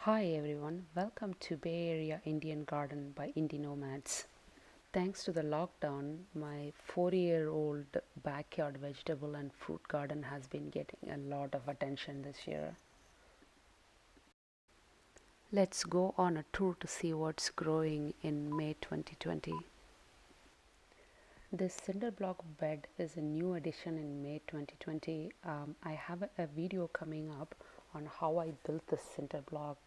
Hi everyone, welcome to Bay Area Indian Garden by Indie Nomads. Thanks to the lockdown, my 4-year-old backyard vegetable and fruit garden has been getting a lot of attention this year. Let's go on a tour to see what's growing in May 2020. This cinder block bed is a new addition in May 2020. I have a video coming up on how I built this cinder block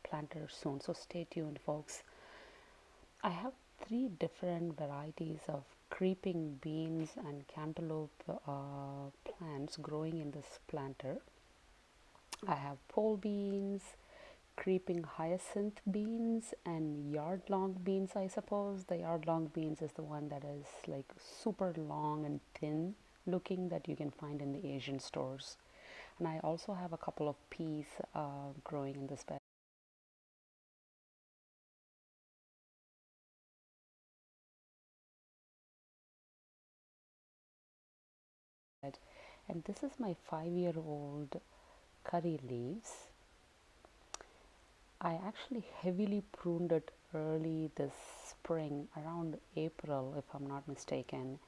planter soon, so stay tuned folks. I have 3 different varieties of creeping beans and cantaloupe plants growing in this planter. I have pole beans, creeping hyacinth beans, and yard long beans. I suppose the yard long beans is the one that is like super long and thin looking that you can find in the Asian stores. And I also have a couple of peas growing in this bed. And this is my 5-year-old curry leaves. I actually heavily pruned it early this spring, around April if I'm not mistaken.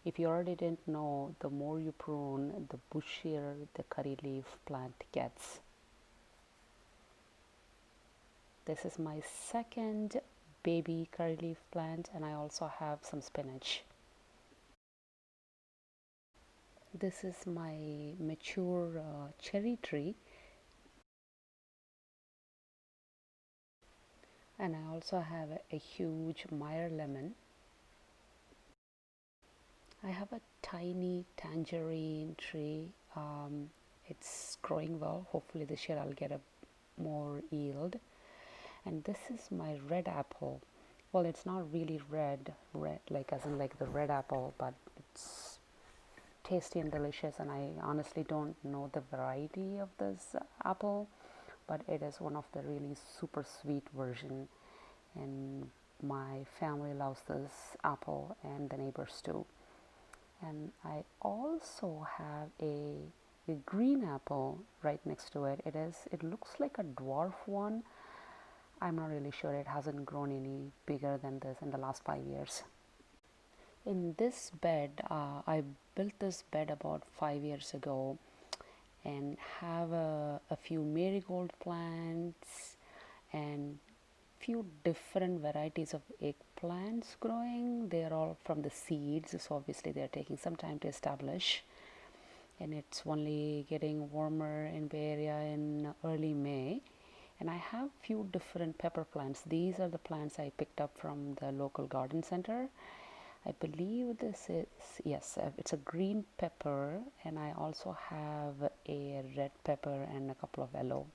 If you already didn't know, the more you prune, the bushier the curry leaf plant gets. This is my second baby curry leaf plant, and I also have some spinach. This is my mature cherry tree, and I also have a huge Meyer lemon. I have a tiny tangerine tree. It's growing well. Hopefully this year I'll get a more yield. And this is my red apple. Well, it's not really red like as in like the red apple, but it's tasty and delicious, and I honestly don't know the variety of this apple, but it is one of the really super sweet version, and my family loves this apple and the neighbors too. And I also have a green apple right next to it. It looks like a dwarf one. I'm not really sure, it hasn't grown any bigger than this in the last 5 years. In this bed, I built this bed about 5 years ago and have a few marigold plants and few different varieties of eggplants growing. They're all from the seeds, so obviously they're taking some time to establish, and it's only getting warmer in Bay Area in early May. And I have few different pepper plants. These are the plants I picked up from the local garden center. I believe this is, yes, it's a green pepper, and I also have a red pepper and a couple of yellow.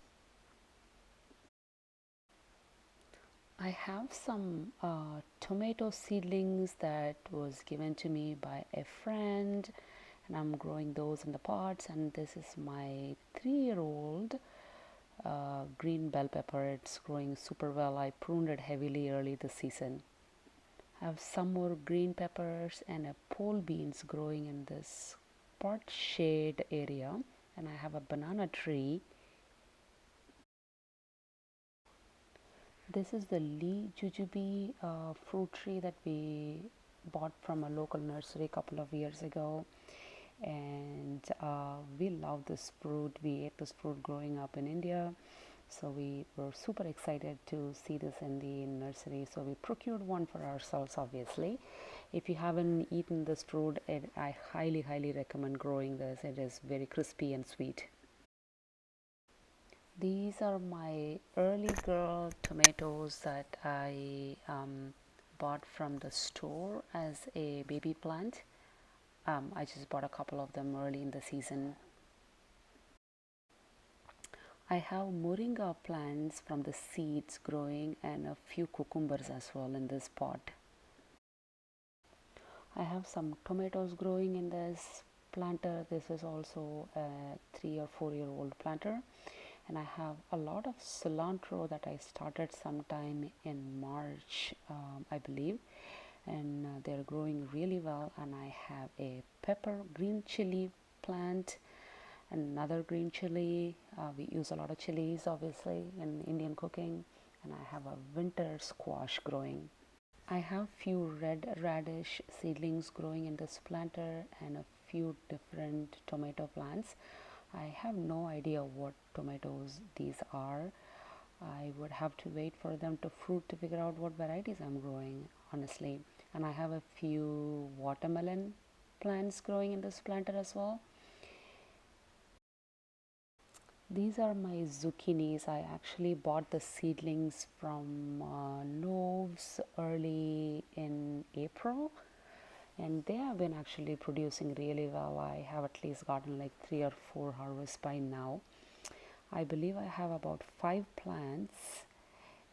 I have some tomato seedlings that was given to me by a friend, and I'm growing those in the pots. And this is my 3-year-old green bell pepper. It's growing super well. I pruned it heavily early this season. I have some more green peppers and a pole beans growing in this pot shade area, and I have a banana tree. This is the Lee Jujube fruit tree that we bought from a local nursery a couple of years ago, and we love this fruit. We ate this fruit growing up in India, so we were super excited to see this in the nursery, so we procured one for ourselves. Obviously, if you haven't eaten this fruit, I highly recommend growing this. It is very crispy and sweet. These are my early girl tomatoes that I bought from the store as a baby plant. I just bought a couple of them early in the season. I have moringa plants from the seeds growing, and a few cucumbers as well in this pot. I have some tomatoes growing in this planter. This is also a 3 or 4-year-old planter. And I have a lot of cilantro that I started sometime in March, I believe, and they're growing really well. And I have a green chili plant, another green chili We use a lot of chilies obviously in Indian cooking, and I have a winter squash growing. I have few red radish seedlings growing in this planter and a few different tomato plants. I have no idea what tomatoes these are. I would have to wait for them to fruit to figure out what varieties I'm growing, honestly. And I have a few watermelon plants growing in this planter as well. These are my zucchinis. I actually bought the seedlings from Loaves early in April, and they have been actually producing really well. I have at least gotten like 3 or 4 harvests by now. I believe I have about 5 plants,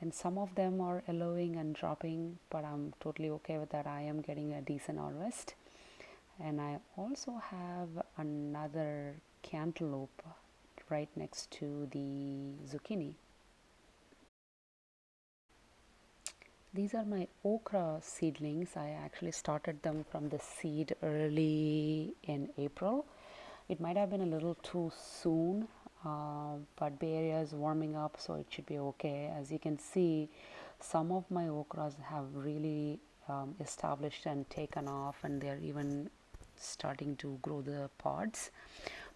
and some of them are yellowing and dropping, but I'm totally okay with that. I am getting a decent harvest. And I also have another cantaloupe right next to the zucchini. These are my okra seedlings. I actually started them from the seed early in April. It might have been a little too soon, but Bay Area is warming up, so it should be okay. As you can see, some of my okras have really established and taken off, and they're even starting to grow the pods.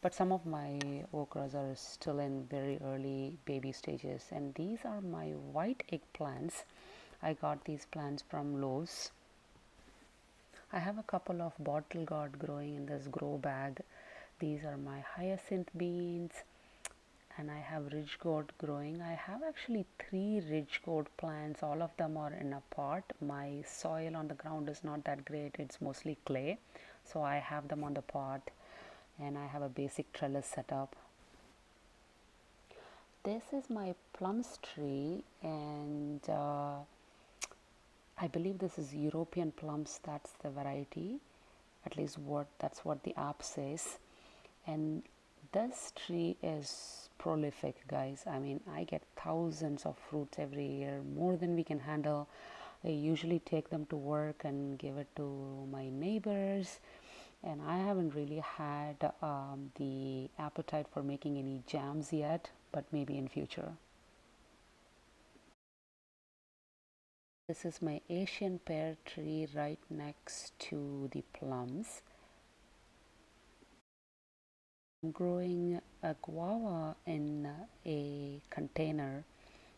But some of my okras are still in very early baby stages, and these are my white eggplants. I got these plants from Lowe's. I have a couple of bottle gourd growing in this grow bag. These are my hyacinth beans, and I have ridge gourd growing. I have actually 3 ridge gourd plants. All of them are in a pot. My soil on the ground is not that great. It's mostly clay, so I have them on the pot, and I have a basic trellis setup. This is my plum tree, and I believe this is European plums. That's the variety, at least that's what the app says. And this tree is prolific, guys. I mean, I get thousands of fruits every year, more than we can handle. I usually take them to work and give it to my neighbors, and I haven't really had the appetite for making any jams yet, but maybe in future. This is my Asian pear tree right next to the plums. I'm growing a guava in a container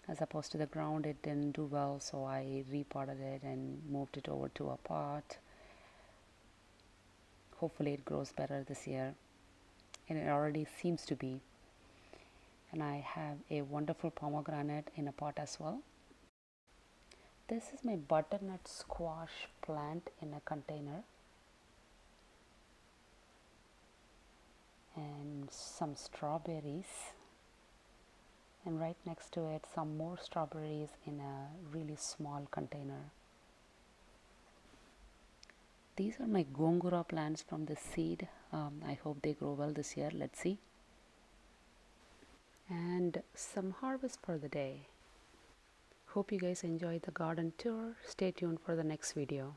as opposed to the ground. It didn't do well, so I repotted it and moved it over to a pot. Hopefully it grows better this year, and it already seems to be. And I have a wonderful pomegranate in a pot as well. This is my butternut squash plant in a container, and some strawberries, and right next to it some more strawberries in a really small container. These are my gongura plants from the seed. I hope they grow well this year. Let's see. And some harvest for the day. Hope you guys enjoyed the garden tour. Stay tuned for the next video.